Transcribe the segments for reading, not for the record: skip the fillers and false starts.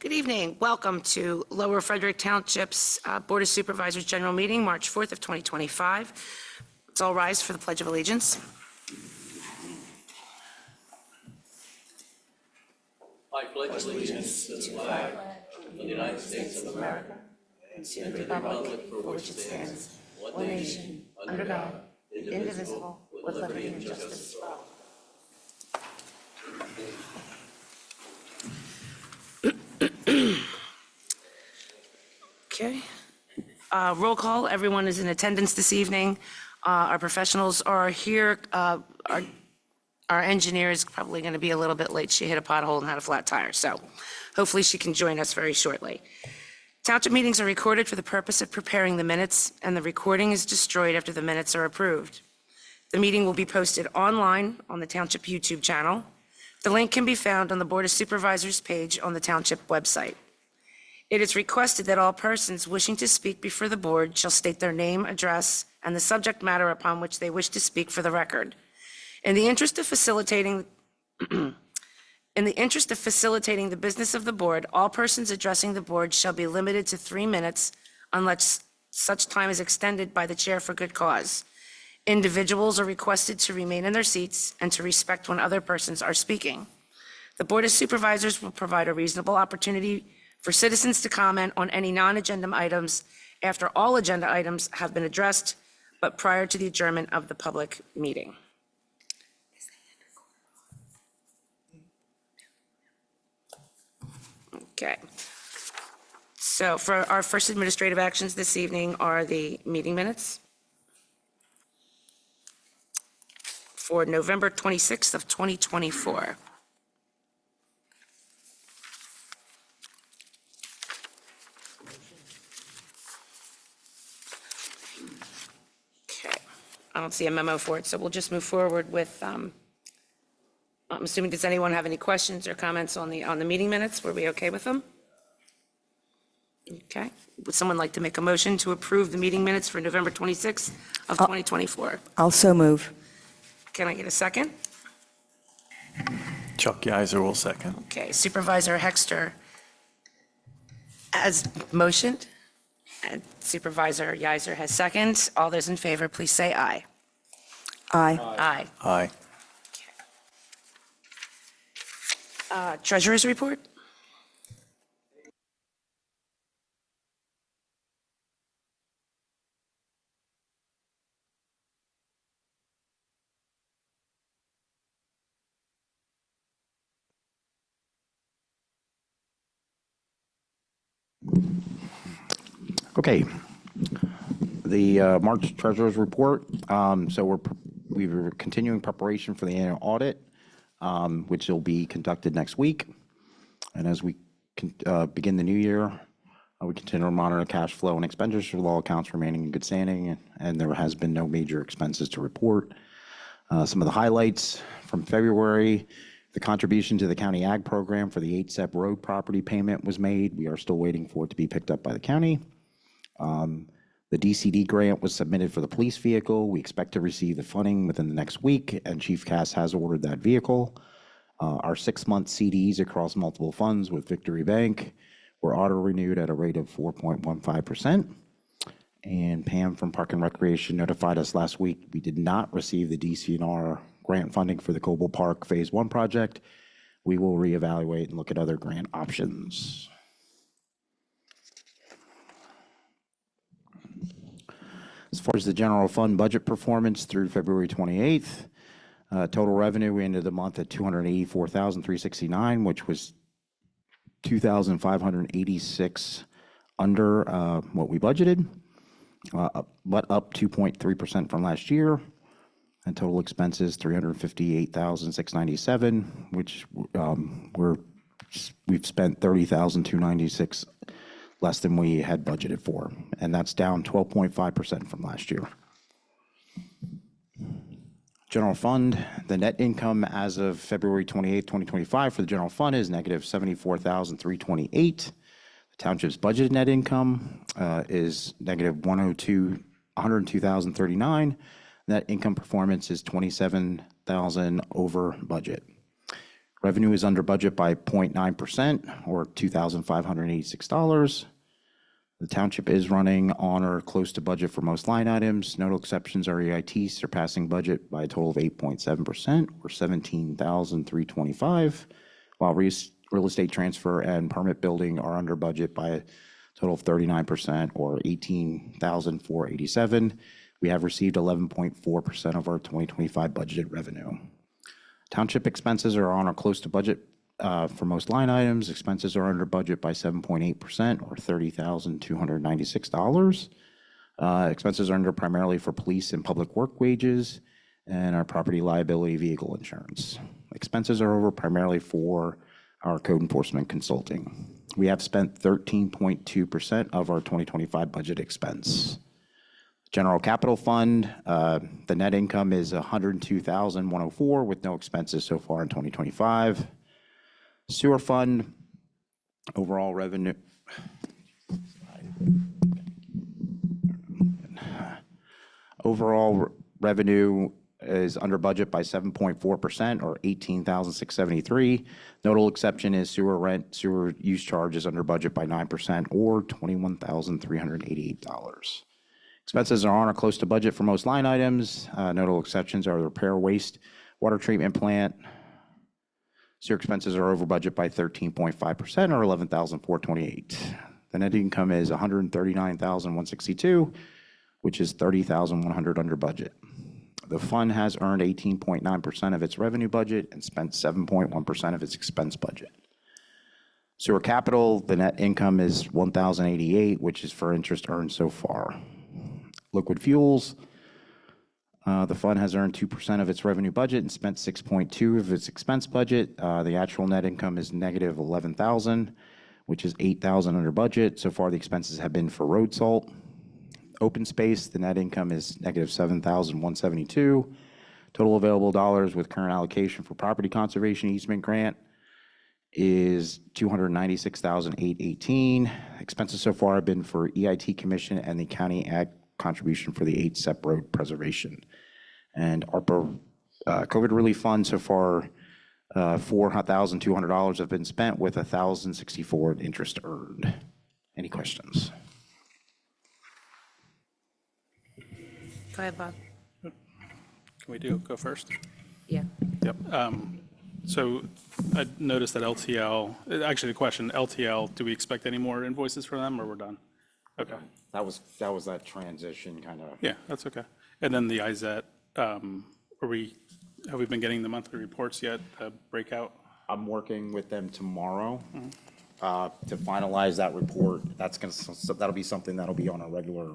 Good evening. Welcome to Lower Frederick Township's Board of Supervisors General Meeting, March 4th of 2025. Let's all rise for the Pledge of Allegiance. I pledge allegiance to the flag of the United States of America and to the republic for which it stands, one nation, under God, indivisible, with liberty and justice for all. Okay. Roll call. Everyone is in attendance this evening. Our professionals are here. Our engineer is probably going to be a little bit late. She hit a pothole and had a flat tire, so hopefully she can join us very shortly. Township meetings are recorded for the purpose of preparing the minutes, and the recording is destroyed after the minutes are approved. The meeting will be posted online on the Township YouTube channel. The link can be found on the Board of Supervisors page on the Township website. It is requested that all persons wishing to speak before the board shall state their name, address, and the subject matter upon which they wish to speak for the record. In the interest of facilitating the business of the board, all persons addressing the board shall be limited to 3 minutes unless such time is extended by the chair for good cause. Individuals are requested to remain in their seats and to respect when other persons are speaking. The Board of Supervisors will provide a reasonable opportunity for citizens to comment on any non-agenda items after all agenda items have been addressed, but prior to the adjournment of the public meeting. Okay. So for our first administrative actions this evening are the meeting minutes for November 26th of 2024. I don't see a memo for it, so we'll just move forward with, I'm assuming, does anyone have any questions or comments on the meeting minutes? Were we okay with them? Okay. Would someone like to make a motion to approve the meeting minutes for November 26th of 2024? I'll so move. Can I get a second? Chuck Yeiser will second. Okay, Supervisor Hexter as motioned, and Supervisor Yeiser has second. All those in favor, please say aye. Aye. Aye. Aye. Treasurer's report? Okay, the March Treasurer's Report. So we're continuing preparation for the annual audit, which will be conducted next week. And as we begin the new year, we continue to monitor cash flow and expenditures for all accounts remaining in good standing, and there has been no major expenses to report. Some of the highlights from February: the contribution to the county ag program for the 8-step road property payment was made. We are still waiting for it to be picked up by the county. The DCD grant was submitted for the police vehicle. We expect to receive the funding within the next week, and Chief Cass has ordered that vehicle. Our 6-month CDs across multiple funds with Victory Bank were auto-renewed at a rate of 4.15%. And Pam from Park and Recreation notified us last week we did not receive the DCNR grant funding for the Coble Park Phase 1 project. We will reevaluate and look at other grant options. As far as the general fund budget performance through February 28th, total revenue, we ended the month at $284,369, which was $2,586 under what we budgeted, but up 2.3% from last year. And total expenses $358,697, which we've spent $30,296 less than we had budgeted for, and that's down 12.5% from last year. General fund, the net income as of February 28, 2025 for the general fund is negative $74,328. The township's budgeted net income is negative $102,039. Net income performance is $27,000 over budget. Revenue is under budget by 0.9% or $2,586. The township is running on or close to budget for most line items. Notable exceptions are EIT surpassing budget by a total of 8.7% or $17,325, while real estate transfer and permit building are under budget by a total of 39% or $18,487. We have received 11.4% of our 2025 budgeted revenue. Township expenses are on or close to budget for most line items. Expenses are under budget by 7.8% or $30,296. Expenses are under primarily for police and public work wages and our property liability vehicle insurance. Expenses are over primarily for our code enforcement consulting. We have spent 13.2% of our 2025 budget expense. General capital fund, the net income is $102,104 with no expenses so far in 2025. Sewer fund, overall revenue. Overall revenue is under budget by 7.4% or $18,673. Notable exception is sewer rent, sewer use charge is under budget by 9% or $21,388. Expenses are on or close to budget for most line items. Notable exceptions are the repair waste, water treatment plant. Sewer expenses are over budget by 13.5% or $11,428. The net income is $139,162, which is $30,100 under budget. The fund has earned 18.9% of its revenue budget and spent 7.1% of its expense budget. Sewer capital, the net income is $1,088, which is for interest earned so far. Liquid fuels, the fund has earned 2% of its revenue budget and spent 6.2% of its expense budget. The actual net income is negative $11,000, which is $8,000 under budget. So far, the expenses have been for road salt. Open space, the net income is negative $7,172. Total available dollars with current allocation for property conservation easement grant is $296,818. Expenses so far have been for EIT commission and the county ag contribution for the 8 SEP road preservation. And ARPA COVID relief fund so far, $4,200 have been spent with $1,064 in interest earned. Any questions? Go ahead, Bob. Can we go first? Yeah. Yep. So I noticed that LTL, actually the question, LTL, do we expect any more invoices from them or we're done? Okay. That was that transition kind of. Yeah, that's okay. And then the IZET, have we been getting the monthly reports yet, breakout? I'm working with them tomorrow to finalize that report. That'll be something that'll be on a regular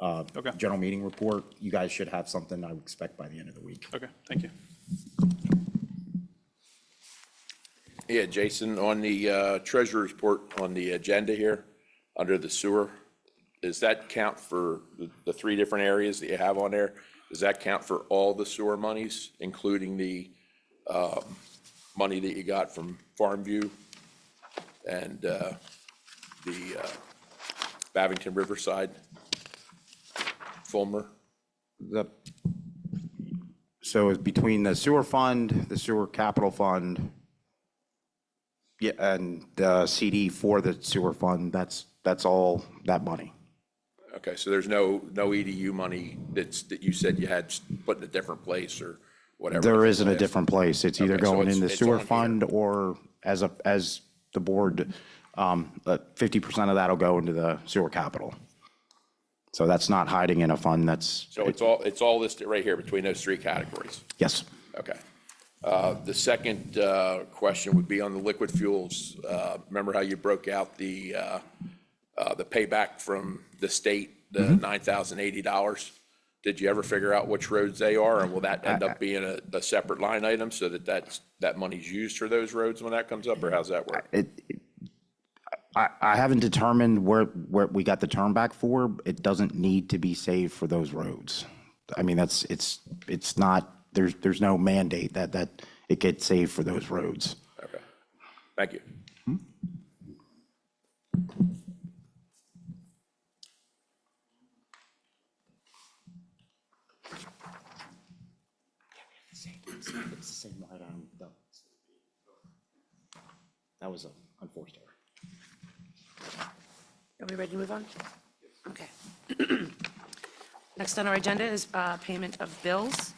Okay. general meeting report. You guys should have something I would expect by the end of the week. Okay, thank you. Yeah, Jason, on the treasurer's report on the agenda here, under the sewer, does that count for the 3 different areas that you have on there? Does that count for all the sewer monies, including the money that you got from Farmview and the Babington Riverside, Fulmer? So it's between the sewer fund, the sewer capital fund, yeah, and the CD for the sewer fund, that's all that money. Okay, so there's no EDU money that you said you had put in a different place or whatever? There isn't a different place. It's either Okay, so going in the it's sewer on here. fund or as the board, 50% of that'll go into the sewer capital. So that's not hiding in a fund, that's. So it's all listed right here between those 3 categories? Yes. Okay. The second question would be on the liquid fuels. Remember how you broke out the payback from the state, the $9,080? Did you ever figure out which roads they are, and will that end up being a separate line item so that money's used for those roads when that comes up, or how's that work? I haven't determined where we got the turn back for. It doesn't need to be saved for those roads. I mean, it's not, there's no mandate that it gets saved for those roads. Okay. Thank you. It's the same line item. That was an unforced error. Are we ready to move on? Okay. Next on our agenda is payment of bills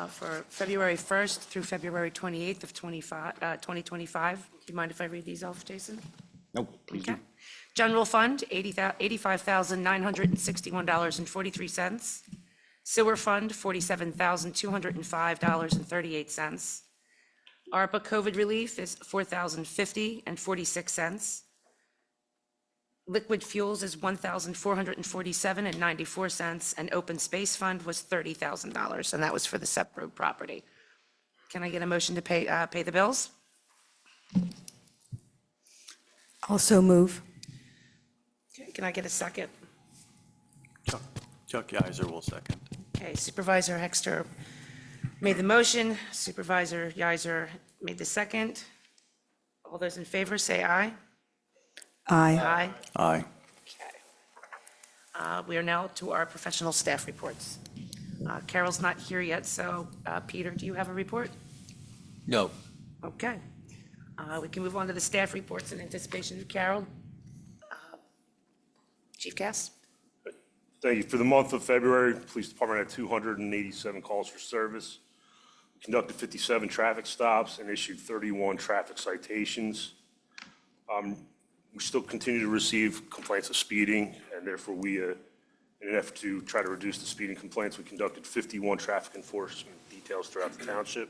for February 1st through February 28th of 2025. Do you mind if I read these off, Jason? Nope, please do. Okay. General Fund, $85,961.43. Sewer Fund, $47,205.38. ARPA COVID relief is $4,050.46. Liquid fuels is $1,447.94, and open space fund was $30,000, and that was for the SEP Road property. Can I get a motion to pay the bills? Also move. Okay, can I get a second? Chuck Yiser will second. Okay, Supervisor Hexter made the motion, Supervisor Yiser made the second. All those in favor, say aye. Aye. Aye. Aye. Okay. We are now to our professional staff reports. Carol's not here yet, so Peter, do you have a report? No. Okay. We can move on to the staff reports in anticipation of Carol. Chief Cass? Thank you. For the month of February, the Police Department had 287 calls for service, conducted 57 traffic stops, and issued 31 traffic citations. We still continue to receive complaints of speeding, and therefore we, in an effort to try to reduce the speeding complaints, we conducted 51 traffic enforcement details throughout the township.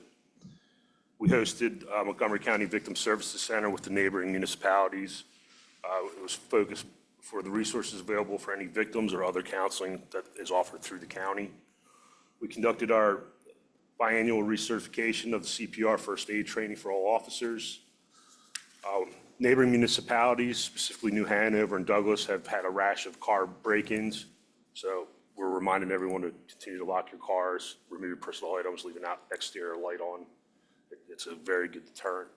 We hosted Montgomery County Victim Services Center with the neighboring municipalities. It was focused for the resources available for any victims or other counseling that is offered through the county. We conducted our biannual recertification of the CPR first aid training for all officers. Neighboring municipalities, specifically New Hanover and Douglas, have had a rash of car break-ins. So we're reminding everyone to continue to lock your cars, remove your personal items, leave an exterior light on. It's a very good deterrent.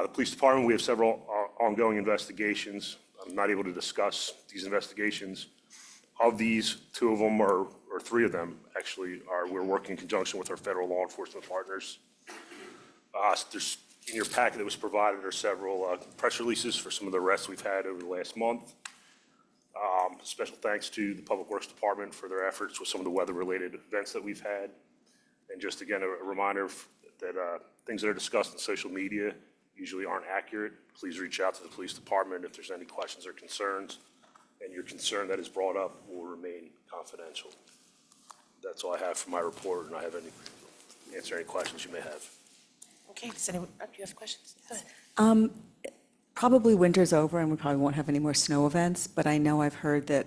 The police department, we have several ongoing investigations. I'm not able to discuss these investigations. Of these, two of them or three of them actually we're working in conjunction with our federal law enforcement partners. There's, in your packet that was provided, are several press releases for some of the arrests we've had over the last month. Special thanks to the Public Works Department for their efforts with some of the weather-related events that we've had. And just again, a reminder that things that are discussed on social media usually aren't accurate. Please reach out to the police department if there's any questions or concerns. And your concern that is brought up will remain confidential. That's all I have for my report, and I have answer any questions you may have. Okay, does anyone, do you have questions? Go ahead. Probably winter's over and we probably won't have any more snow events, but I know I've heard that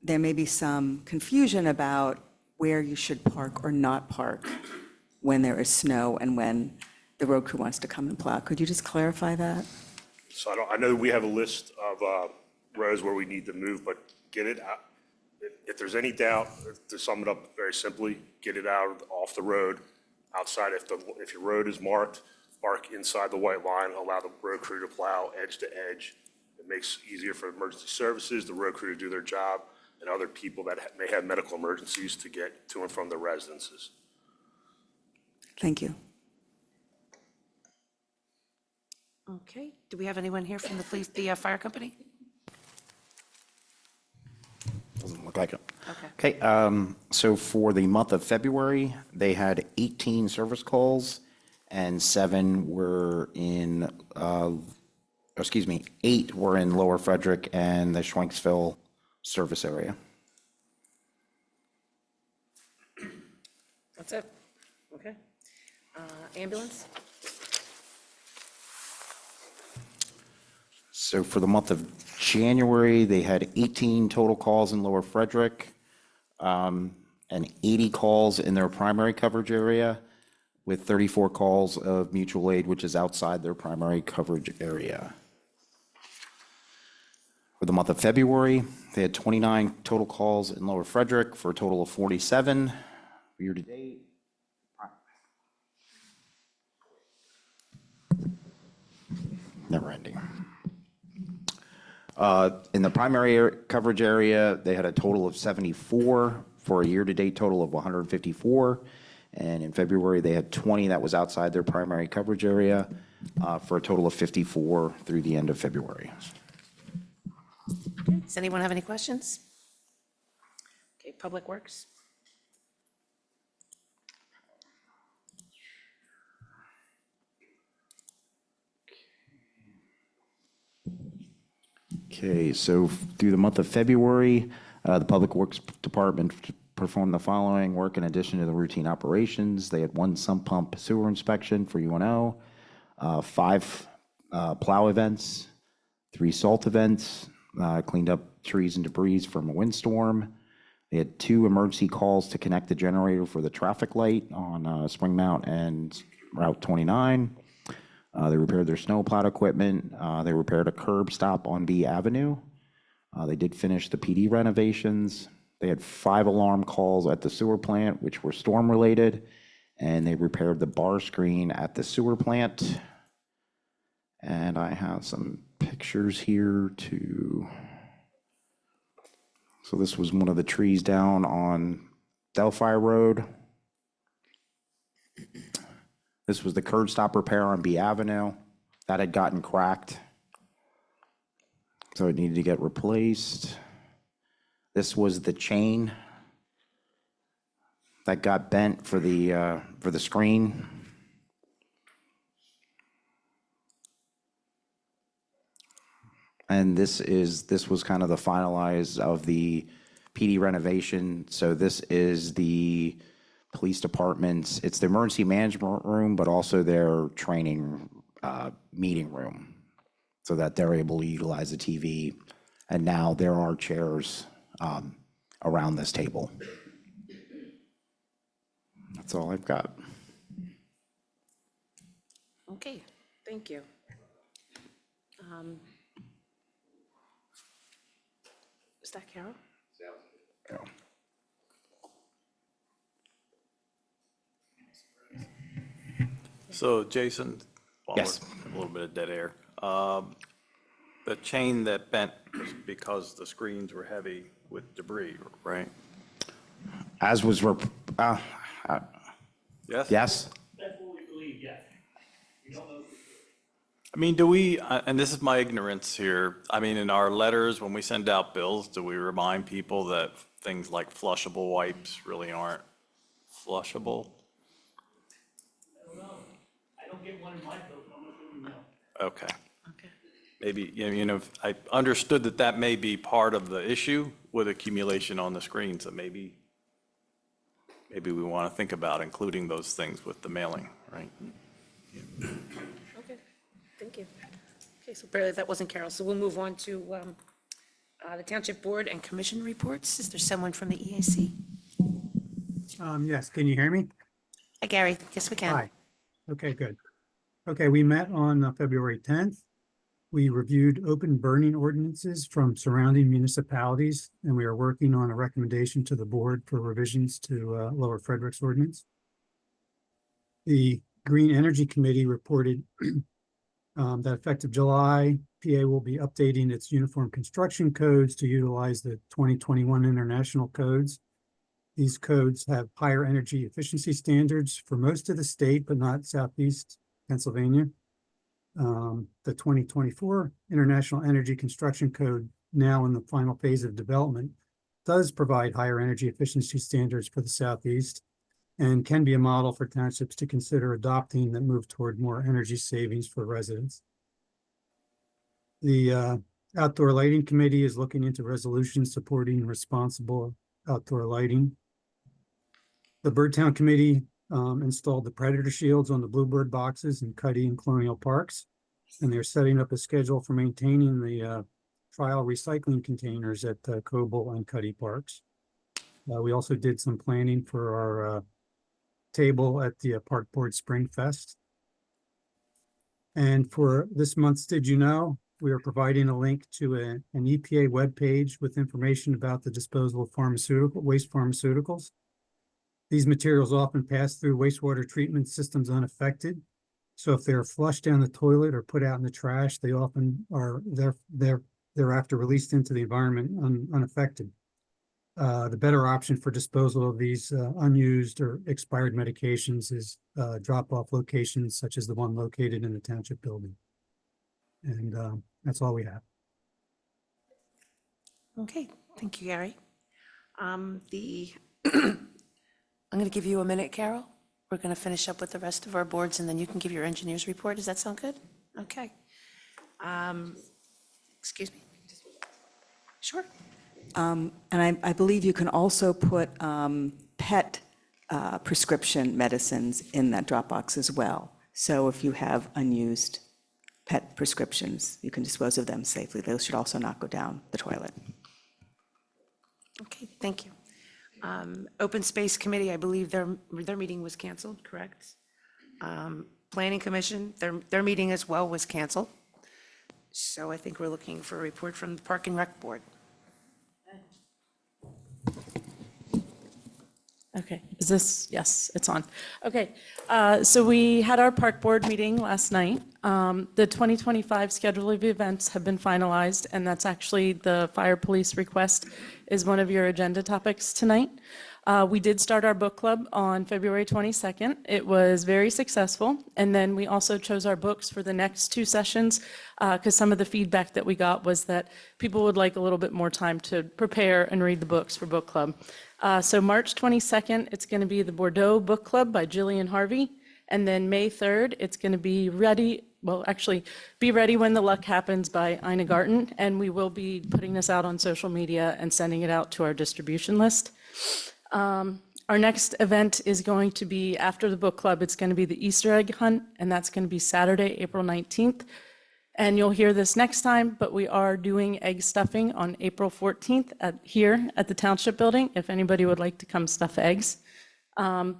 there may be some confusion about where you should park or not park when there is snow and when the road crew wants to come and plow. Could you just clarify that? So I know we have a list of roads where we need to move, but get it out. If there's any doubt, to sum it up very simply, get it out off the road, outside. If your road is marked, mark inside the white line, allow the road crew to plow edge to edge. It makes it easier for emergency services, the road crew to do their job, and other people that may have medical emergencies to get to and from their residences. Thank you. Okay, do we have anyone here from the fire company? Doesn't look like it. Okay. Okay, so for the month of February, they had 18 service calls and 7 were in, 8 were in Lower Frederick and the Schwenksville service area. That's it? Okay. Ambulance? So for the month of January, they had 18 total calls in Lower Frederick, and 80 calls in their primary coverage area, with 34 calls of mutual aid, which is outside their primary coverage area. For the month of February, they had 29 total calls in Lower Frederick for a total of 47 year-to-date. Never ending. In the primary coverage area, they had a total of 74 for a year-to-date total of 154. And in February, they had 20 that was outside their primary coverage area. for a total of 54 through the end of February. Does anyone have any questions? Okay, Public Works? Okay, so through the month of February, the Public Works Department performed the following work in addition to the routine operations. They had 1 sump pump sewer inspection for UNO, 5 plow events, 3 salt events, cleaned up trees and debris from a windstorm. They had 2 emergency calls to connect the generator for the traffic light on Spring Mount and Route 29. They repaired their snowplow equipment. They repaired a curb stop on B Avenue. They did finish the PD renovations. They had 5 alarm calls at the sewer plant, which were storm-related, and they repaired the bar screen at the sewer plant. And I have some pictures here too. So this was one of the trees down on Delphi Road. This was the curb stop repair on B Avenue. That had gotten cracked, so it needed to get replaced. This was the chain that got bent for the screen. And this was kind of the finalize of the PD renovation. So this is the police department's, it's the emergency management room, but also their training meeting room, so that they're able to utilize the TV. And now there are chairs around this table. That's all I've got. Okay, thank you. Is that Carol? So Jason, while Yes. we're a little bit of dead air, the chain that bent was because the screens were heavy with debris, right? As was, Yes? yes? I mean, do we, and this is my ignorance here, I mean, in our letters, when we send out bills, do we remind people that things like flushable wipes really aren't flushable? I don't get one in my bill, but I'm not doing no. Okay. Okay. Maybe, you know, I understood that that may be part of the issue with accumulation on the screen, so maybe we want to think about including those things with the mailing, right? Okay, thank you. Okay, so barely, that wasn't Carol, so we'll move on to the Township Board and Commission reports. Is there someone from the EAC? Yes, can you hear me? Hi, Gary. Yes, we can. Hi. Okay, good. Okay, we met on February 10th. We reviewed open burning ordinances from surrounding municipalities, and we are working on a recommendation to the board for revisions to Lower Frederick's ordinance. The Green Energy Committee reported that effective July, PA will be updating its uniform construction codes to utilize the 2021 international codes. These codes have higher energy efficiency standards for most of the state, but not Southeast Pennsylvania. The 2024 International Energy Construction Code, now in the final phase of development, does provide higher energy efficiency standards for the Southeast and can be a model for townships to consider adopting that move toward more energy savings for residents. The Outdoor Lighting Committee is looking into resolutions supporting responsible outdoor lighting. The Birdtown Committee installed the predator shields on the bluebird boxes in Cuddy and Colonial Parks, and they're setting up a schedule for maintaining the trial recycling containers at Coble and Cuddy Parks. We also did some planning for our table at the Park Board Spring Fest. And for this month's Did You Know, we are providing a link to an EPA webpage with information about the disposal of waste pharmaceuticals. These materials often pass through wastewater treatment systems unaffected. So if they're flushed down the toilet or put out in the trash, they often are thereafter released into the environment unaffected. The better option for disposal of these unused or expired medications is drop-off locations such as the one located in the township building. And that's all we have. Okay, thank you, Gary. I'm going to give you a minute, Carol. We're going to finish up with the rest of our boards, and then you can give your engineer's report. Does that sound good? Okay. Excuse me? Sure. And I believe you can also put pet prescription medicines in that Dropbox as well. So if you have unused pet prescriptions, you can dispose of them safely. Those should also not go down the toilet. Okay, thank you. Open Space Committee, I believe their meeting was canceled, correct? Planning Commission, their meeting as well was canceled. So I think we're looking for a report from the Park and Rec Board. Okay, is this, yes, it's on. Okay, so we had our park board meeting last night. The 2025 schedule of events have been finalized, and that's actually the fire police request is one of your agenda topics tonight. We did start our book club on February 22nd. It was very successful, and then we also chose our books for the next 2 sessions because some of the feedback that we got was that people would like a little bit more time to prepare and read the books for book club. So March 22nd, it's going to be the Bordeaux Book Club by Jillian Harvey. And then May 3rd, it's going to be Ready, well, actually, Be Ready When the Luck Happens by Ina Garten. And we will be putting this out on social media and sending it out to our distribution list. Our next event is going to be after the book club. It's going to be the Easter egg hunt, and that's going to be Saturday, April 19th. And you'll hear this next time, but we are doing egg stuffing on April 14th here at the Township Building, if anybody would like to come stuff eggs. The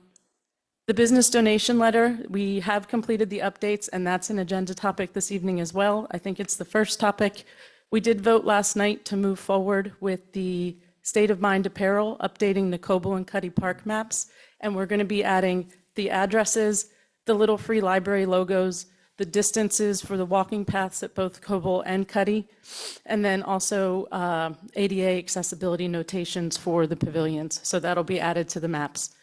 business donation letter, we have completed the updates, and that's an agenda topic this evening as well. I think it's the first topic. We did vote last night to move forward with the State of Mind apparel, updating the Coble and Cuddy Park maps, and we're going to be adding the addresses, the little free library logos, the distances for the walking paths at both Coble and Cuddy, and then also ADA accessibility notations for the pavilions. So that'll be added to the maps.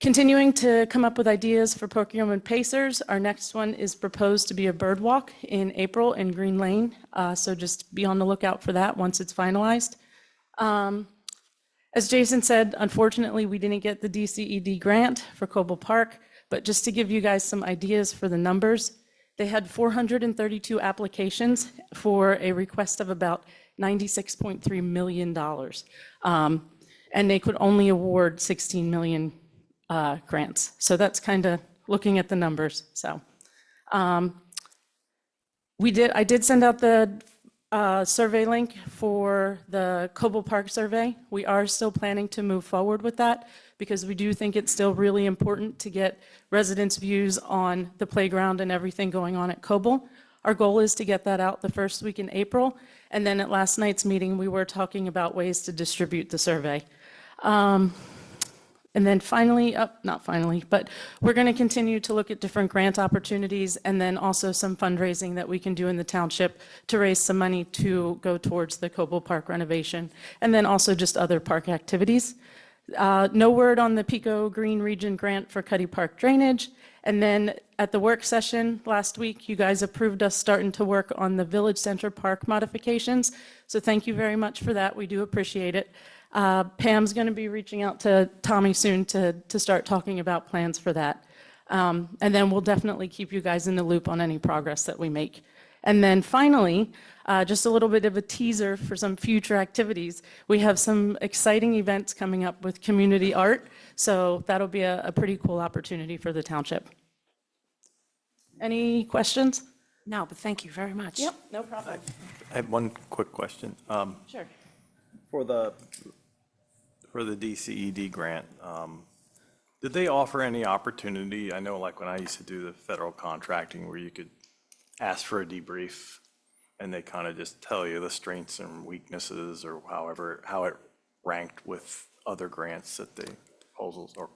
Continuing to come up with ideas for Pokemon Pacers, our next one is proposed to be a bird walk in April in Green Lane. So just be on the lookout for that once it's finalized. As Jason said, unfortunately, we didn't get the DCED grant for Coble Park. But just to give you guys some ideas for the numbers, they had 432 applications for a request of about $96.3 million. And they could only award 16 million grants. So that's kind of looking at the numbers. So I did send out the survey link for the Coble Park survey. We are still planning to move forward with that because we do think it's still really important to get residents' views on the playground and everything going on at Coble. Our goal is to get that out the first week in April. And then at last night's meeting, we were talking about ways to distribute the survey. And then finally, not finally, but we're going to continue to look at different grant opportunities and then also some fundraising that we can do in the township to raise some money to go towards the Coble Park renovation, and then also just other park activities. No word on the Pico Green Region grant for Cuddy Park drainage. And then at the work session last week, you guys approved us starting to work on the Village Center Park modifications. So thank you very much for that. We do appreciate it. Pam's going to be reaching out to Tommy soon to start talking about plans for that. And then we'll definitely keep you guys in the loop on any progress that we make. And then finally, just a little bit of a teaser for some future activities. We have some exciting events coming up with community art. So that'll be a pretty cool opportunity for the township. Any questions? No, but thank you very much. Yep, no problem. I have one quick question. Sure. For the DCED grant, did they offer any opportunity? I know like when I used to do the federal contracting where you could ask for a debrief and they kind of just tell you the strengths and weaknesses or however, how it ranked with other grants that they proposals or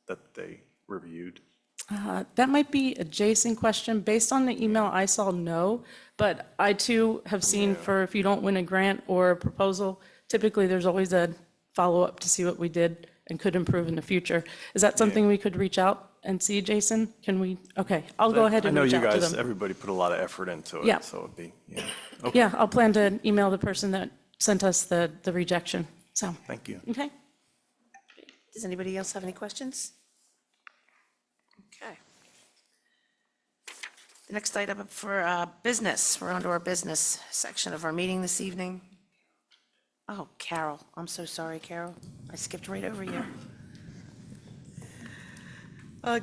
that they reviewed? That might be a Jason question. Based on the email I saw, no. But I too have seen for if you don't win a grant or a proposal typically there's always a follow-up to see what we did and could improve in the future. Is that something we could reach out and see, Jason? Can we, okay, I'll go ahead and reach out to I know you guys, them. everybody put a lot of effort into Yeah. it, so it'd be, yeah. Yeah, I'll plan to email the person that sent us the rejection, so, Thank you. okay. Does anybody else have any questions? Okay. The next item up for business, we're on to our business section of our meeting this evening. Oh, Carol, I'm so sorry, Carol. I skipped right over you.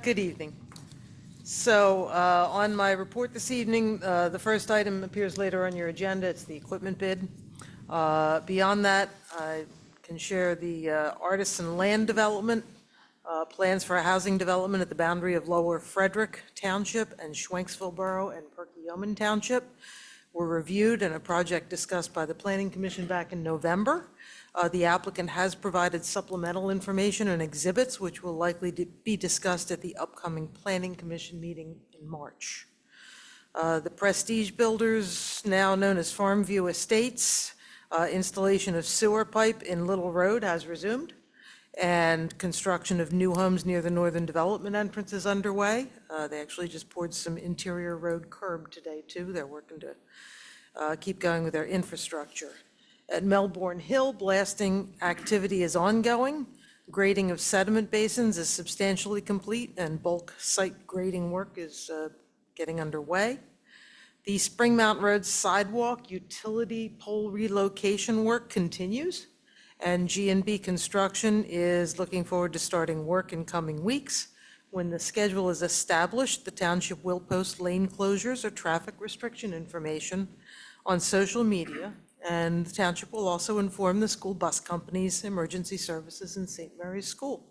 Good evening. So on my report this evening, the first item appears later on your agenda. It's the equipment bid. Beyond that, I can share the artisan land development, plans for a housing development at the boundary of Lower Frederick Township and Schwenksville Borough and Perkiomen Township were reviewed and a project discussed by the Planning Commission back in November. The applicant has provided supplemental information and exhibits, which will likely be discussed at the upcoming Planning Commission meeting in March. The Prestige Builders, now known as Farmview Estates, installation of sewer pipe in Little Road has resumed, and construction of new homes near the Northern Development entrance is underway. They actually just poured some interior road curb today, too. They're working to keep going with their infrastructure. At Melbourne Hill, blasting activity is ongoing. Grading of sediment basins is substantially complete, and bulk site grading work is getting underway. The Springmount Road sidewalk utility pole relocation work continues, and G&B Construction is looking forward to starting work in coming weeks. When the schedule is established, the township will post lane closures or traffic restriction information on social media, and the township will also inform the school bus companies, emergency services, and St. Mary's School.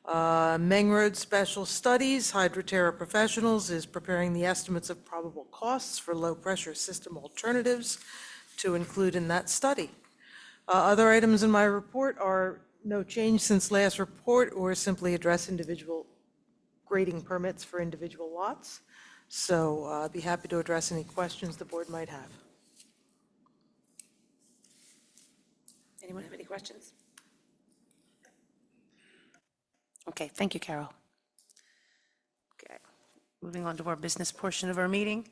Meng Road Special Studies, Hydroterra Professionals is preparing the estimates of probable costs for low-pressure system alternatives to include in that study. Other items in my report are no change since last report or simply address individual grading permits for individual lots. So I'd be happy to address any questions the board might have. Anyone have any questions? Okay, thank you, Carol. Okay, moving on to our business portion of our meeting.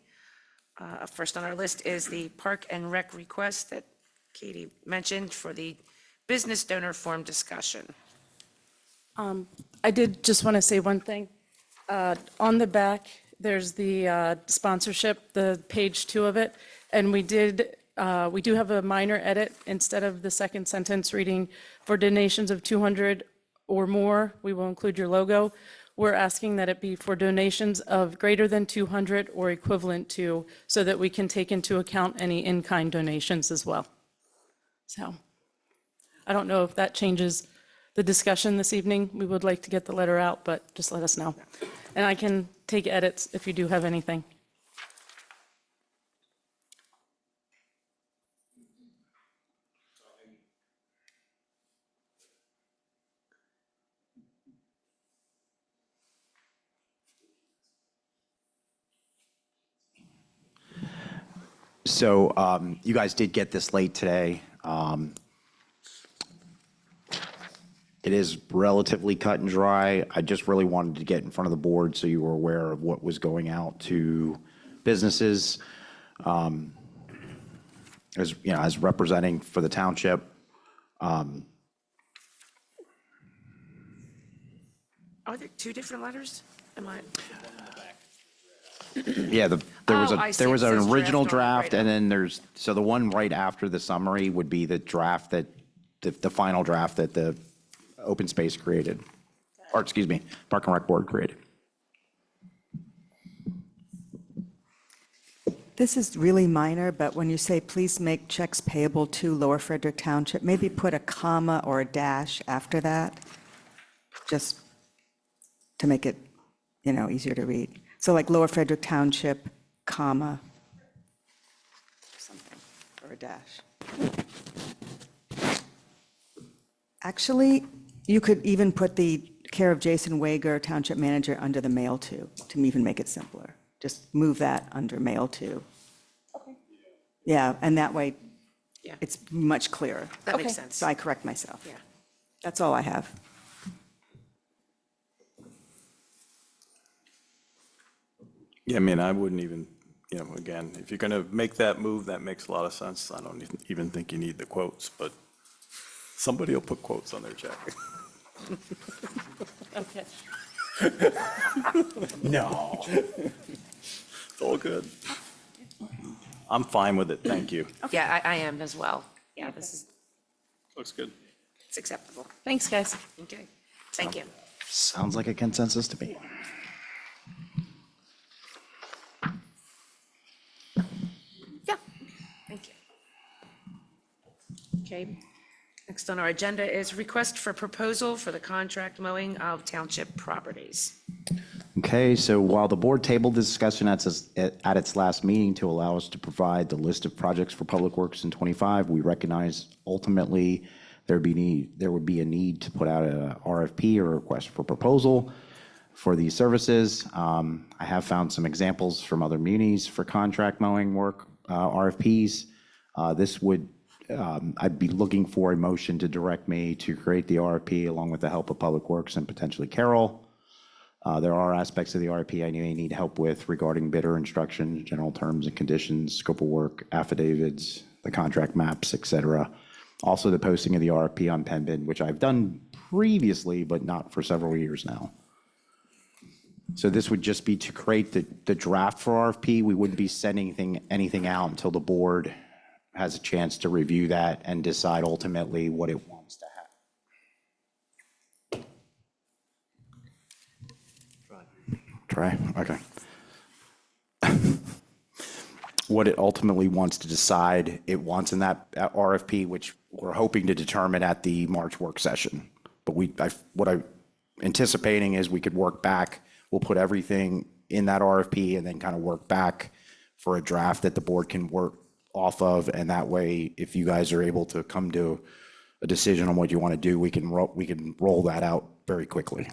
First on our list is the Park and Rec request that Katie mentioned for the business donor form discussion. I did just want to say one thing. On the back, there's the sponsorship, the page 2 of it, and we do have a minor edit. Instead of the second sentence reading, "For donations of 200 or more, we will include your logo." We're asking that it be for donations of greater than 200 or equivalent to, so that we can take into account any in-kind donations as well. So I don't know if that changes the discussion this evening. We would like to get the letter out, but just let us know. And I can take edits if you do have anything. So you guys did get this late today. It is relatively cut and dry. I just really wanted to get in front of the board so you were aware of what was going out to businesses. As, you know, as representing for the township. Are there two different letters? Am I? Yeah, Oh, I see. there was It an says original draft on it right draft, and then there's, so the one right after the summary would be the draft that, the final draft that the open space created, or excuse me, Park and Rec Board created. This is really minor, but when you say, please make checks payable to Lower Frederick Township, maybe put a comma or a dash after that, just to make it, you know, easier to read. So like Lower Frederick Township, comma, something, or a dash. Actually, you could even put the care of Jason Wager, Township Manager, under the mail to even make it simpler. Just move that under mail to. Okay. Yeah, and that way, Yeah. it's much clearer. That makes Okay. sense. So I correct myself. Yeah. That's all I have. Yeah, I mean, I wouldn't even, again, if you're going to make that move, that makes a lot of sense. I don't even think you need the quotes, but somebody will put quotes on their check. Okay. No. It's all good. I'm fine with it, thank you. Yeah, I am as well. Yeah, this is, Looks good. it's acceptable. Thanks, guys. Okay, thank you. Sounds like a consensus to me. Yeah, thank you. Okay, next on our agenda is request for proposal for the contract mowing of township properties. Okay, so while the board tabled this discussion at its last meeting to allow us to provide the list of projects for Public Works in '25, we recognize ultimately there would be a need to put out a RFP or request for proposal for these services. I have found some examples from other munis for contract mowing work, RFPs. I'd be looking for a motion to direct me to create the RFP along with the help of Public Works and potentially Carol. There are aspects of the RFP I may need help with regarding bidder instructions, general terms and conditions, scope of work, affidavits, the contract maps, et cetera. Also, the posting of the RFP on Penbid, which I've done previously, but not for several years now. So this would just be to create the draft for RFP. We wouldn't be sending anything out until the board has a chance to review that and decide ultimately what it wants to have. Try? Okay. What it ultimately wants to decide it wants in that RFP, which we're hoping to determine at the March work session. But what I'm anticipating is we could work back, we'll put everything in that RFP and then kind of work back for a draft that the board can work off of. And that way, if you guys are able to come to a decision on what you want to do, we can roll that out very quickly.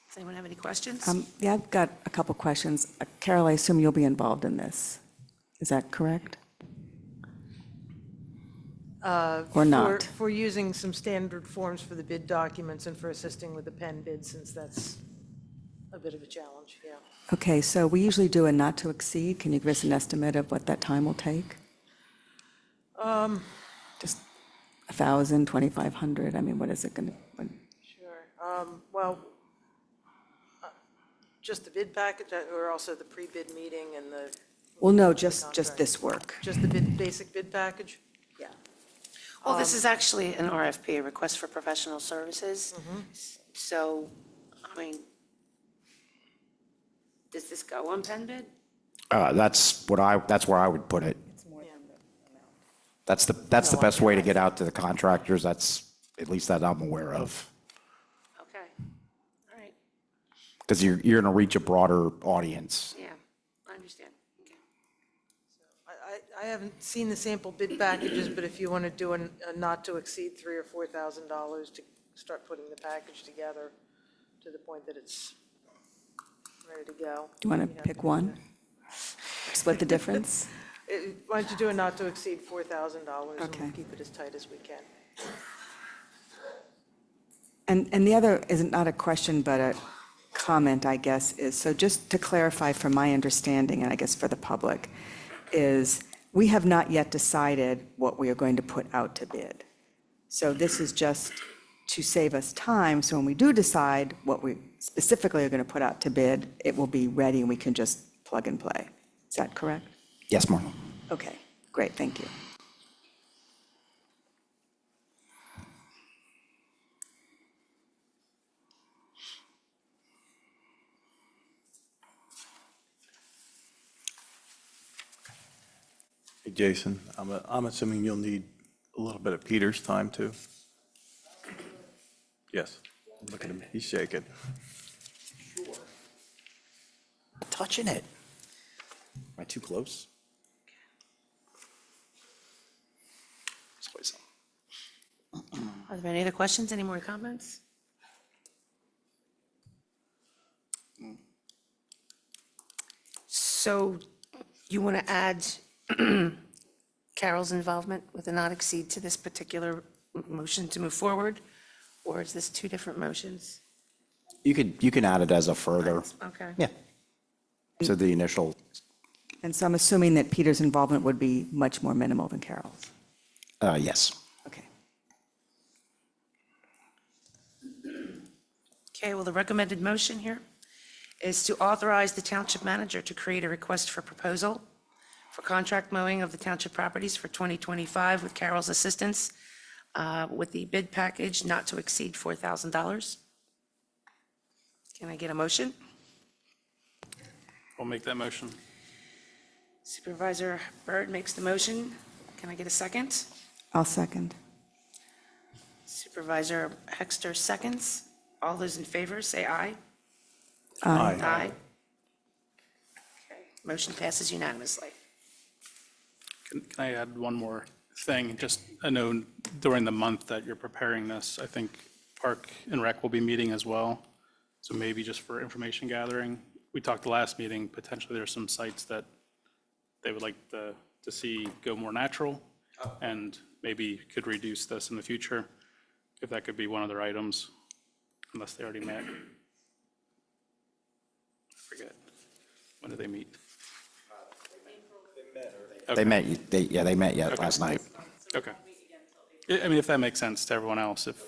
Does anyone have any questions? Yeah, I've got a couple questions. Carol, I assume you'll be involved in this. Is that correct? Or not? For using some standard forms for the bid documents and for assisting with the pen bid, since that's a bit of a challenge, yeah. Okay, so we usually do a not to exceed. Can you give us an estimate of what that time will take? Just 1,000, 2,500? I mean, what is it going to? Sure. Well, just the bid package, or also the pre-bid meeting and the, Well, no, just this work. just the basic bid package? Yeah. Well, this is actually an RFP, a request for professional services. So, I mean, does this go on Penbid? That's where I would put it. That's the best way to get out to the contractors. That's, at least that I'm aware of. Okay, all right, Because you're going to reach a broader audience. yeah, I understand. Okay. I haven't seen the sample bid packages, but if you want to do a not to exceed $3,000 or $4,000 to start putting the package together to the point that it's ready to go. Do you want to pick one? Split the difference? Why don't you do a not to exceed $4,000 Okay. and we'll keep it as tight as we can. And the other is not a question, but a comment, I guess, is, so just to clarify from my understanding, and I guess for the public, is we have not yet decided what we are going to put out to bid. So this is just to save us time, so when we do decide what we specifically are going to put out to bid, it will be ready and we can just plug and play. Is that correct? Yes, Marlon. Okay, great, thank you. Hey, Jason, I'm assuming you'll need a little bit of Peter's time, too? Yes. Look at him, he's shaking. Touching it. Am I too close? This way some. Are there any other questions, any more comments? So You want to add Carol's involvement with a not exceed to this particular motion to move forward? Or is this two different motions? You can add it as a further, Okay. yeah. So the initial, And so I'm assuming that Peter's involvement would be much more minimal than Carol's. yes. Okay. Okay, well, the recommended motion here is to authorize the township manager to create a request for proposal for contract mowing of the township properties for 2025 with Carol's assistance, with the bid package not to exceed $4,000. Can I get a motion? I'll make that motion. Supervisor Byrd makes the motion. Can I get a second? I'll second. Supervisor Hexter seconds. All those in favor, say aye. Aye. Aye. Okay, motion passes unanimously. Can I add one more thing? Just, I know during the month that you're preparing this, I think Park and Rec will be meeting as well. So maybe just for information gathering, we talked the last meeting, potentially there's some sites that they would like to see go more natural, and maybe could reduce this in the future, if that could be one of their items, unless they already met. I forget. When did they meet? They met, they met yet last night. Okay. I mean, if that makes sense to everyone else, if,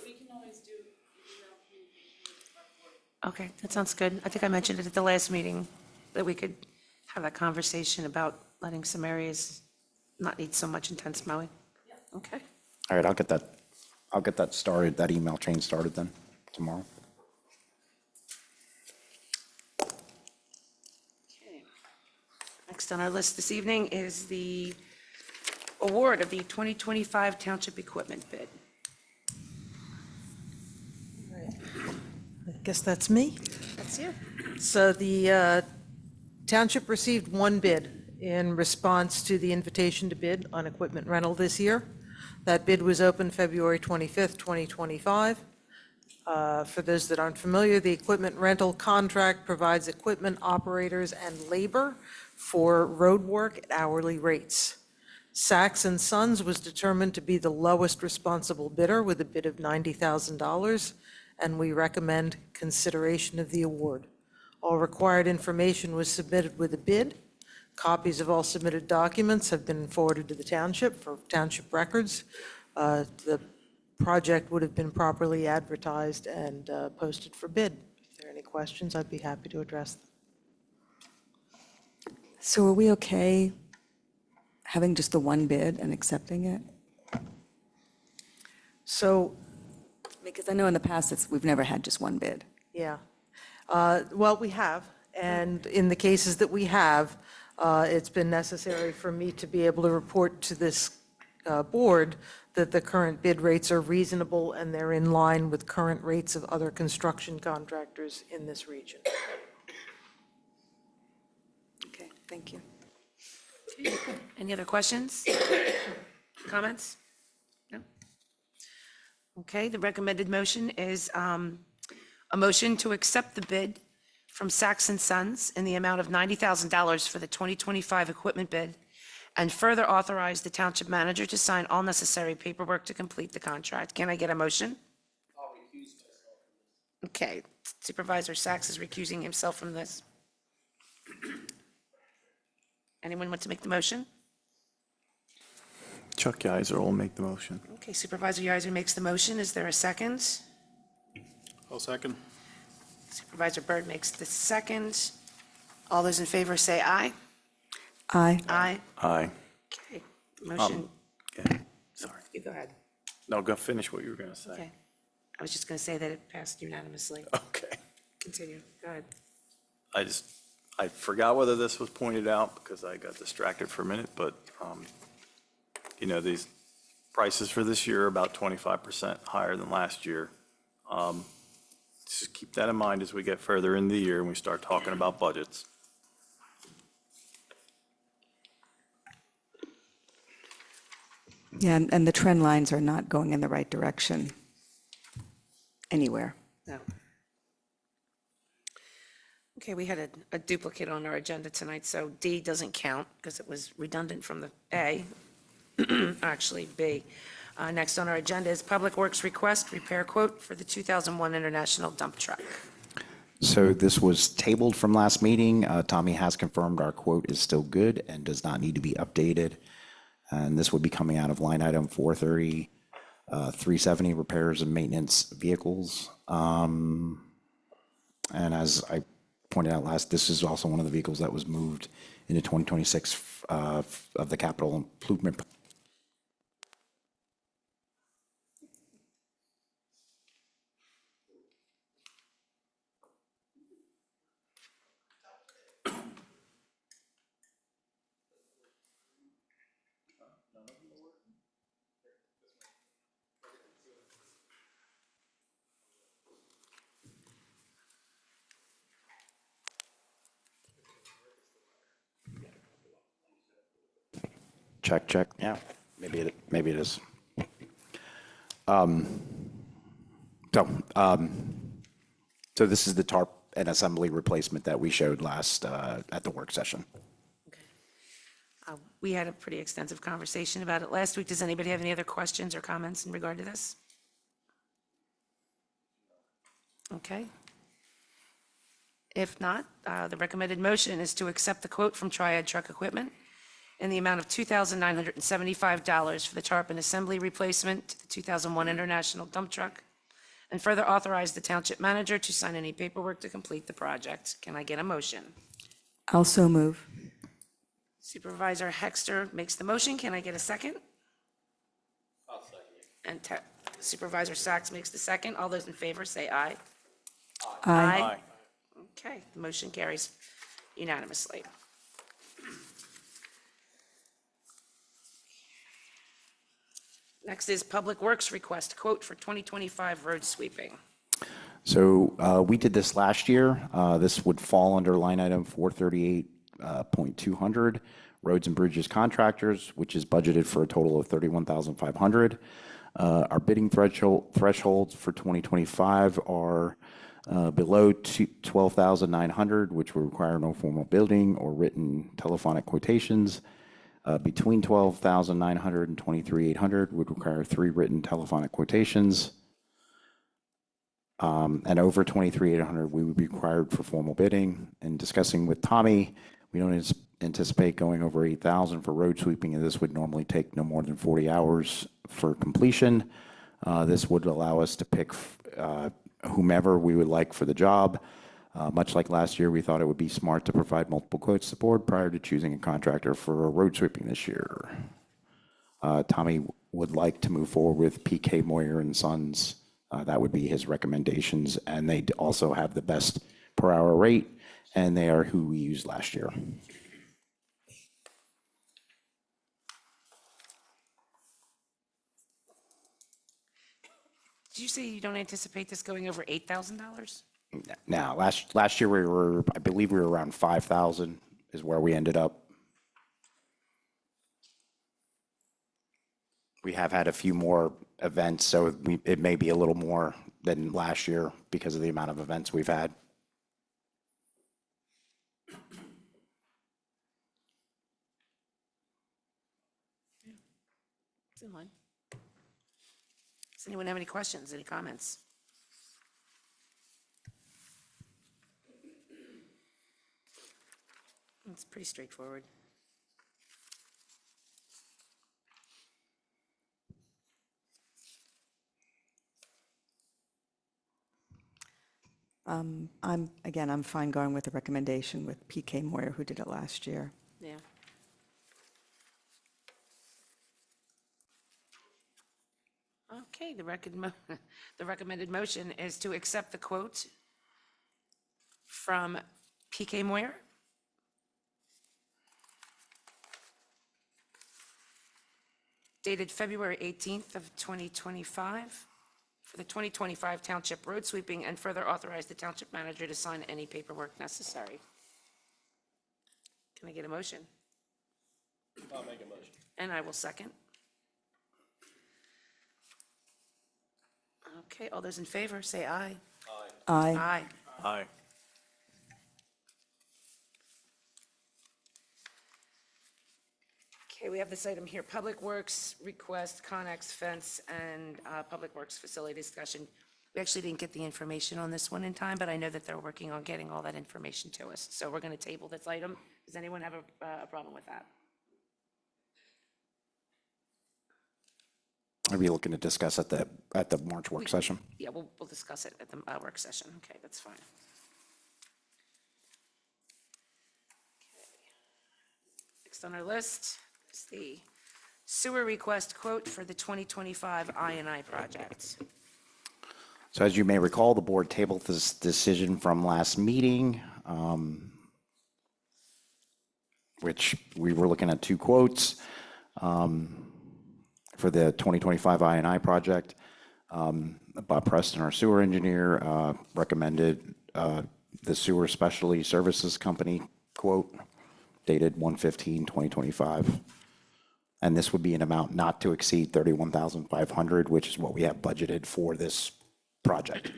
Okay, that sounds good. I think I mentioned it at the last meeting, that we could have that conversation about letting some areas not need so much intense mowing. Okay. All right, I'll get that started, that email chain started then, tomorrow. Okay. Next on our list this evening is the award of the 2025 township equipment bid. I guess that's me. That's you. So the township received one bid in response to the invitation to bid on equipment rental this year. That bid was open February 25th, 2025. For those that aren't familiar, the equipment rental contract provides equipment operators and labor for road work at hourly rates. Sachs and Sons was determined to be the lowest responsible bidder with a bid of $90,000, and we recommend consideration of the award. All required information was submitted with the bid. Copies of all submitted documents have been forwarded to the township for township records. The project would have been properly advertised and posted for bid. If there are any questions, I'd be happy to address them. So are we okay having just the one bid and accepting it? So, Because I know in the past, we've never had just one bid. yeah. Well, we have, and in the cases that we have, it's been necessary for me to be able to report to this board that the current bid rates are reasonable and they're in line with current rates of other construction contractors in this region. Okay, thank you. Any other questions? Comments? No? Okay, the recommended motion is a motion to accept the bid from Sachs and Sons in the amount of $90,000 for the 2025 equipment bid, and further authorize the township manager to sign all necessary paperwork to complete the contract. Can I get a motion? I'll recuse myself. Okay, Supervisor Sachs is recusing himself from this. Anyone want to make the motion? Chuck Geiser will make the motion. Okay, Supervisor Yiser makes the motion. Is there a second? I'll second. Supervisor Byrd makes the second. All those in favor say aye. Aye. Aye. Aye. Okay, motion, Okay, sorry. you go ahead. No, go finish what you were going to say. Okay. I was just going to say that it passed unanimously. Okay. Continue, go ahead. I forgot whether this was pointed out because I got distracted for a minute, but, these prices for this year are about 25% higher than last year. Just keep that in mind as we get further in the year and we start talking about budgets. Yeah, and the trend lines are not going in the right direction anywhere. No. Okay, we had a duplicate on our agenda tonight, so D doesn't count because it was redundant from the A, actually B. Next on our agenda is Public Works Request Repair Quote for the 2001 International Dump Truck. So this was tabled from last meeting. Tommy has confirmed our quote is still good and does not need to be updated. And this would be coming out of line item 430, 370 repairs and maintenance vehicles. And as I pointed out last, this is also one of the vehicles that was moved into 2026 of the capital improvement. Check, check. Yeah, maybe it is. So this is the tarp and assembly replacement that we showed last at the work session. We had a pretty extensive conversation about it last week. Does anybody have any other questions or comments in regard to this? Okay. If not, the recommended motion is to accept the quote from Triad Truck Equipment in the amount of $2,975 for the tarp and assembly replacement to the 2001 International Dump Truck, and further authorize the township manager to sign any paperwork to complete the project. Can I get a motion? Also move. Supervisor Hexter makes the motion. Can I get a second? I'll second it. And Supervisor Sachs makes the second. All those in favor say aye. Aye. Okay, the motion carries unanimously. Next is Public Works Request Quote for 2025 road sweeping. So we did this last year. This would fall under line item 438.200, roads and bridges contractors, which is budgeted for a total of $31,500. Our bidding thresholds for 2025 are below $12,900, which will require no formal building or written telephonic quotations. Between $12,900 and $23,800 would require 3 written telephonic quotations. And over $23,800, we would be required for formal bidding. And discussing with Tommy, we don't anticipate going over 8,000 for road sweeping, and this would normally take no more than 40 hours for completion. This would allow us to pick whomever we would like for the job. Much like last year, we thought it would be smart to provide multiple quotes to the board prior to choosing a contractor for road sweeping this year. Tommy would like to move forward with PK Moyer and Sons. That would be his recommendations, and they also have the best per hour rate, and they are who we used last year. Did you say you don't anticipate this going over $8,000? Now, last year I believe we were around 5,000 is where we ended up. We have had a few more events, so it may be a little more than last year because of the amount of events we've had. It's in line. Does anyone have any questions, any comments? It's pretty straightforward. I'm fine going with the recommendation with PK Moyer, who did it last year. Yeah. Okay, the recommended motion is to accept the quote from PK Moyer dated February 18th of 2025 for the 2025 township road sweeping, and further authorize the township manager to sign any paperwork necessary. Can I get a motion? I'll make a motion. And I will second. Okay, all those in favor, say aye. Aye. Aye. Aye. Okay, we have this item here, Public Works request, Connex fence, and Public Works facility discussion. We actually didn't get the information on this one in time, but I know that they're working on getting all that information to us. So we're going to table this item. Does anyone have a problem with that? Are we looking to discuss at the March work session? Yeah, we'll discuss it at the work session. Okay, that's fine. Next on our list is the sewer request quote for the 2025 I&I project. So as you may recall, the board tabled this decision from last meeting, which we were looking at two quotes for the 2025 I&I project. Bob Preston, our sewer engineer, recommended the Sewer Specialty Services Company quote dated 1/15/2025. And this would be an amount not to exceed $31,500, which is what we have budgeted for this project.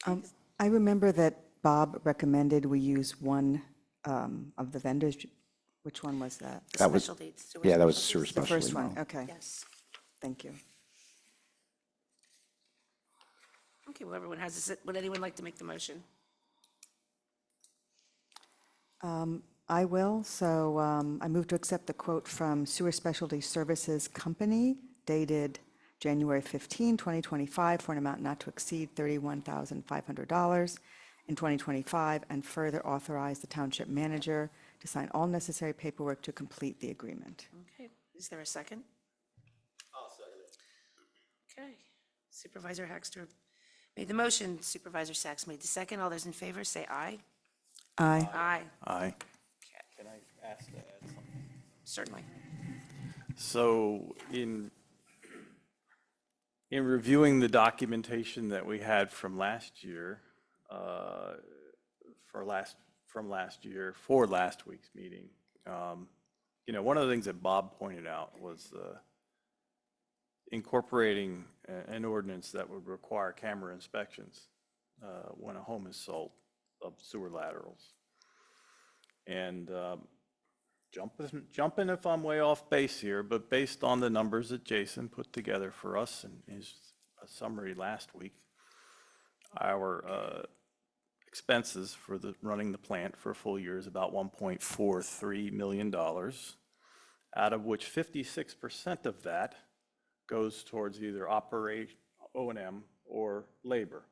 I remember that Bob recommended we use one of the vendors. Which one was that? That was, Specialty sewer yeah, that was specialties. sewer The specialty. first one, model. okay, Yes. thank you. Okay, well, everyone has this. Would anyone like to make the motion? I will, so I move to accept the quote from Sewer Specialty Services Company dated January 15, 2025, for an amount not to exceed $31,500 in 2025, and further authorize the township manager to sign all necessary paperwork to complete the agreement. Okay, is there a second? I'll second it. Okay, Supervisor Haxter made the motion, Supervisor Sachs made the second. All those in favor, say aye. Aye. Aye, Aye. Can I ask to add something? certainly. So in reviewing the documentation that we had from last year, for last week's meeting, one of the things that Bob pointed out was incorporating an ordinance that would require camera inspections when a home is sold of sewer laterals. And jump in if I'm way off base here, but based on the numbers that Jason put together for us in his summary last week, our expenses for running the plant for a full year is about $1.43 million, out of which 56% of that goes towards either O&M or labor.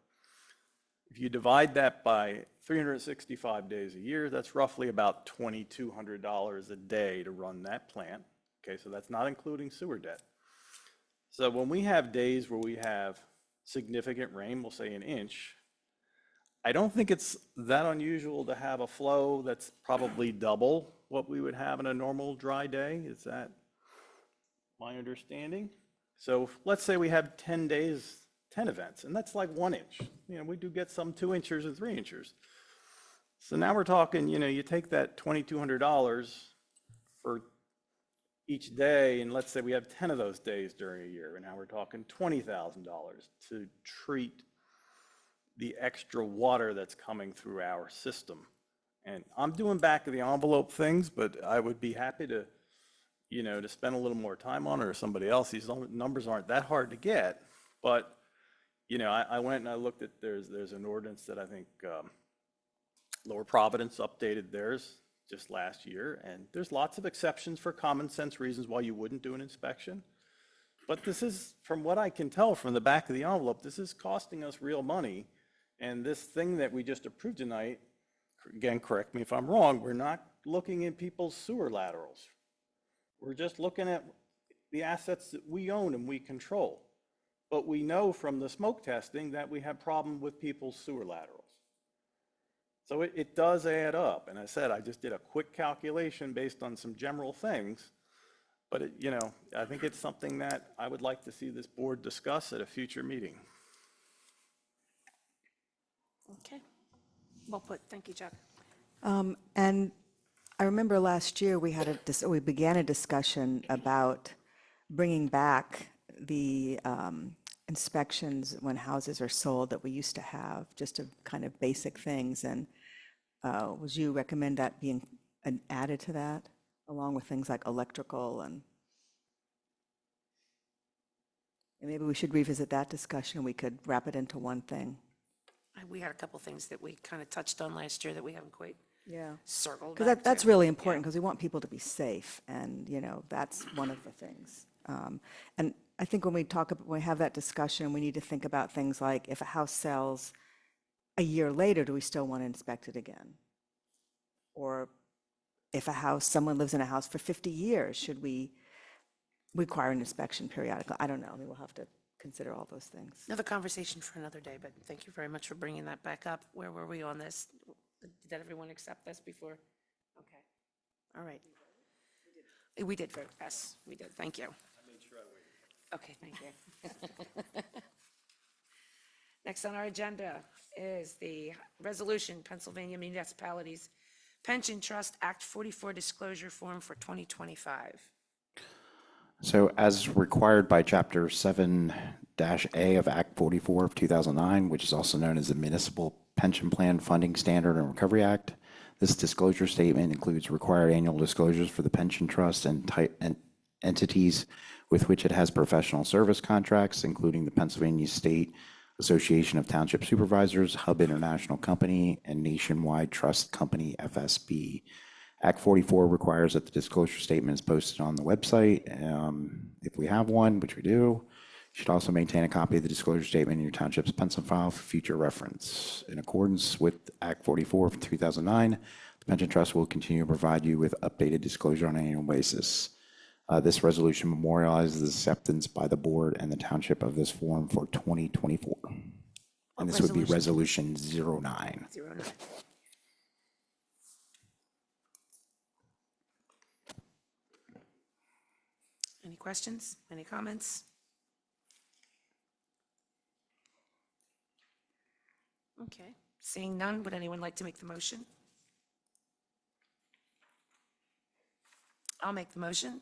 If you divide that by 365 days a year, that's roughly about $2,200 a day to run that plant. Okay, so that's not including sewer debt. So when we have days where we have significant rain, we'll say an inch, I don't think it's that unusual to have a flow that's probably double what we would have in a normal dry day. Is that my understanding? So let's say we have 10 days, 10 events, and that's like 1 inch. We do get some 2 inchers and 3 inchers. So now we're talking, you take that $2,200 for each day, and let's say we have 10 of those days during a year, and now we're talking $20,000 to treat the extra water that's coming through our system. And I'm doing back of the envelope things, but I would be happy to, to spend a little more time on it, or somebody else. These numbers aren't that hard to get, but, I went and I looked at, there's an ordinance that I think Lower Providence updated theirs just last year, and there's lots of exceptions for common sense reasons why you wouldn't do an inspection. But this is, from what I can tell from the back of the envelope, this is costing us real money. And this thing that we just approved tonight, again, correct me if I'm wrong, we're not looking at people's sewer laterals. We're just looking at the assets that we own and we control. But we know from the smoke testing that we have problem with people's sewer laterals. So it does add up. And I said, I just did a quick calculation based on some general things. But I think it's something that I would like to see this board discuss at a future meeting. Okay, well put. Thank you, Chuck. And I remember last year we we began a discussion about bringing back the inspections when houses are sold that we used to have, just a kind of basic things. And would you recommend that being added to that, along with things like electrical and maybe we should revisit that discussion. We could wrap it into one thing. We had a couple things that we kind of touched on last year that we haven't quite Yeah. circled Because back that's to. really important, because we want people to be safe, and, that's one of the things. And I think when we have that discussion, we need to think about things like, if a house sells a year later, do we still want to inspect it again? Or if someone lives in a house for 50 years, should we require an inspection periodically? I don't know, we'll have to consider all those things. Another conversation for another day, but thank you very much for bringing that back up. Where were we on this? Did everyone accept this before? Okay, all right. We did vote, yes, we did, thank you. Okay, thank you. Next on our agenda is the resolution, Pennsylvania Municipalities Pension Trust Act 44 Disclosure Form for 2025. So as required by Chapter 7-A of Act 44 of 2009, which is also known as the Municipal Pension Plan Funding Standard and Recovery Act, this disclosure statement includes required annual disclosures for the pension trust and entities with which it has professional service contracts, including the Pennsylvania State Association of Township Supervisors, Hub International Company, and Nationwide Trust Company, FSB. Act 44 requires that the disclosure statement is posted on the website. If we have one, which we do, you should also maintain a copy of the disclosure statement in your township's pencil file for future reference. In accordance with Act 44 of 2009, the Pension Trust will continue to provide you with updated disclosure on an annual basis. This resolution memorializes the acceptance by the board and the township of this form for 2024. And this would be Resolution 09. 09. Any questions? Any comments? Okay, seeing none, would anyone like to make the motion? I'll make the motion.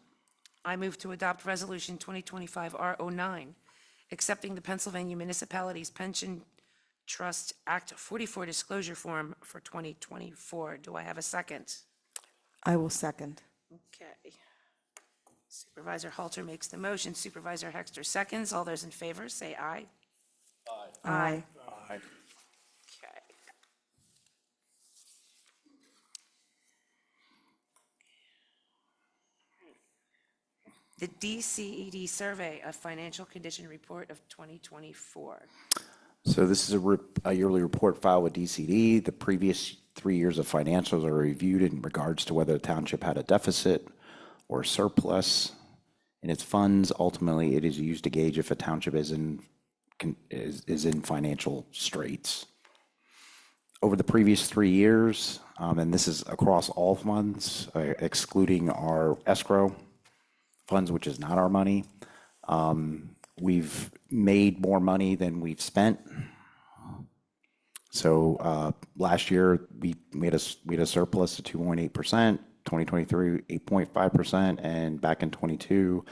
I move to adopt Resolution 2025-R09, accepting the Pennsylvania Municipalities Pension Trust Act 44 Disclosure Form for 2024. Do I have a second? I will second. Okay. Supervisor Halter makes the motion. Supervisor Hexter seconds. All those in favor, say aye. Aye. Okay. The DCED Survey of Financial Condition Report of 2024. So this is a yearly report filed with DCD. The previous 3 years of financials are reviewed in regards to whether the township had a deficit or surplus in its funds. Ultimately, it is used to gauge if a township is in financial straits. Over the previous 3 years, and this is across all funds, excluding our escrow funds, which is not our money, we've made more money than we've spent. So last year, we had a surplus of 2.8%, 2023, 8.5%, and back in 22,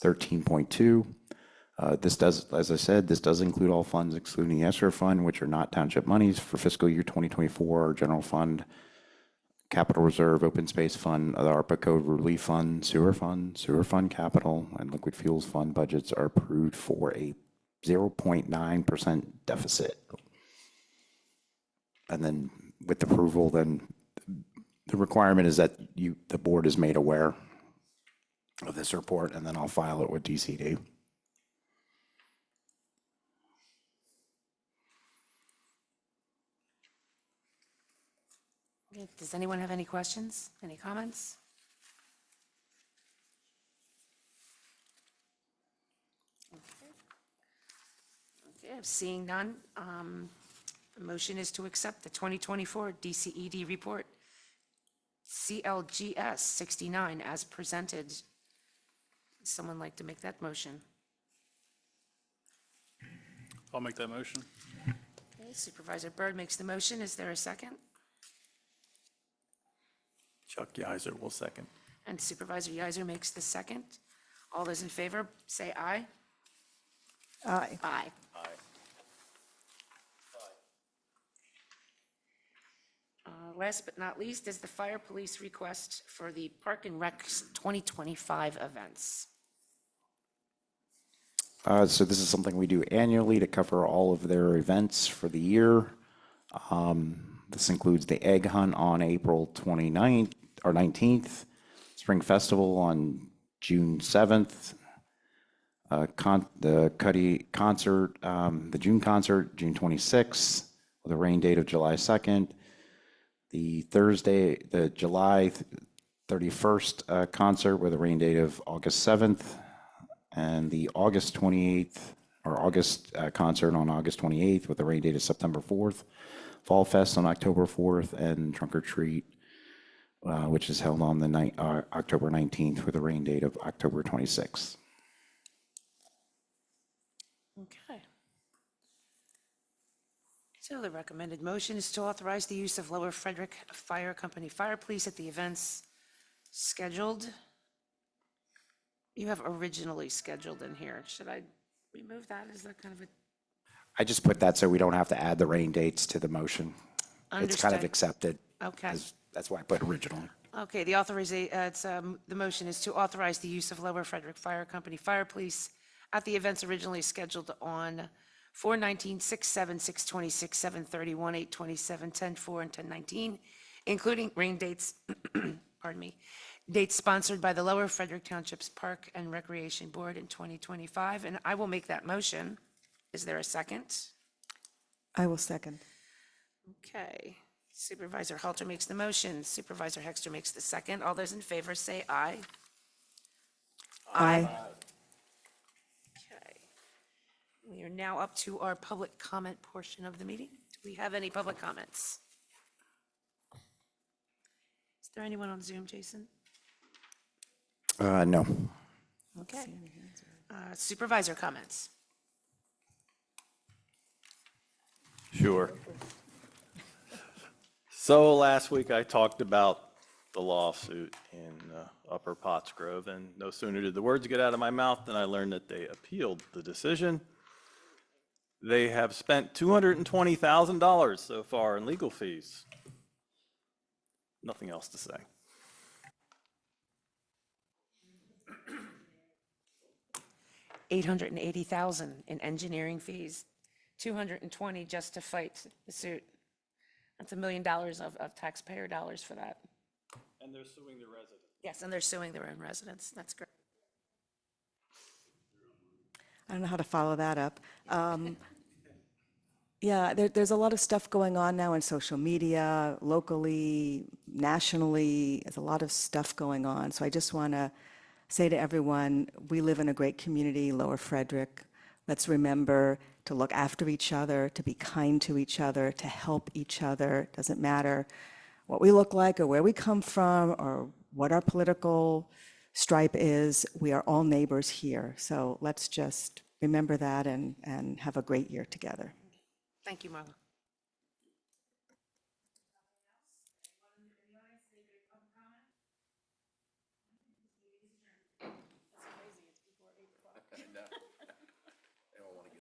13.2. This does, as I said, this does include all funds excluding the escrow fund, which are not township monies for fiscal year 2024, our general fund, capital reserve, open space fund, the ARPA code relief fund, sewer fund capital, and liquid fuels fund budgets are approved for a 0.9% deficit. And then with approval, then the requirement is that the board is made aware of this report, and then I'll file it with DCD. Okay, does anyone have any questions? Any comments? Okay, seeing none, the motion is to accept the 2024 DCED report, CLGS 69, as presented. Would someone like to make that motion? I'll make that motion. Okay, Supervisor Byrd makes the motion. Is there a second? Chuck Yeiser will second. And Supervisor Yeiser makes the second. All those in favor, say aye. Aye. Aye. last but not least is the fire police request for the Park and Rec's 2025 events. So this is something we do annually to cover all of their events for the year. This includes the Egg Hunt on April 29th or 19th, Spring Festival on June 7th, the Cuddy concert, the June concert, June 26th, with a rain date of July 2nd. The Thursday, the July 31st concert with a rain date of August 7th, and the August 28th, or August concert on August 28th with a rain date of September 4th, Fall Fest on October 4th, and Trunk or Treat, which is held on the October 19th with a rain date of October 26th. Okay. So the recommended motion is to authorize the use of Lower Frederick Fire Company Fire Police at the events scheduled. You have originally scheduled in here. Should I remove that? Is that kind of a? I just put that so we don't have to add the rain dates to the motion. It's kind of Understood. accepted. Okay. That's why I put originally. Okay, the the motion is to authorize the use of Lower Frederick Fire Company Fire Police at the events originally scheduled on 4/19, 6/7, 6/26, 7/31, 8/27, 10/4, and 10/19, including rain dates, pardon me, dates sponsored by the Lower Frederick Township's Park and Recreation Board in 2025, and I will make that motion. Is there a second? I will second. Okay. Supervisor Halter makes the motion. Supervisor Hexter makes the second. All those in favor say aye. Aye. Okay. We are now up to our public comment portion of the meeting. Do we have any public comments? Is there anyone on Zoom, Jason? No. Okay. Supervisor comments. Sure. So last week I talked about the lawsuit in Upper Pottsgrove, and no sooner did the words get out of my mouth than I learned that they appealed the decision. They have spent $220,000 so far in legal fees. Nothing else to say. $880,000 in engineering fees, $220 just to fight the suit. That's $1 million of taxpayer dollars for that. And they're suing the residents. Yes, and they're suing their own residents. That's great. I don't know how to follow that up. Yeah, there's a lot of stuff going on now in social media, locally, nationally. There's a lot of stuff going on. So I just want to say to everyone, we live in a great community, Lower Frederick. Let's remember to look after each other, to be kind to each other, to help each other. It doesn't matter what we look like or where we come from or what our political stripe is. We are all neighbors here. So let's just remember that and have a great year together. Thank you, Marla.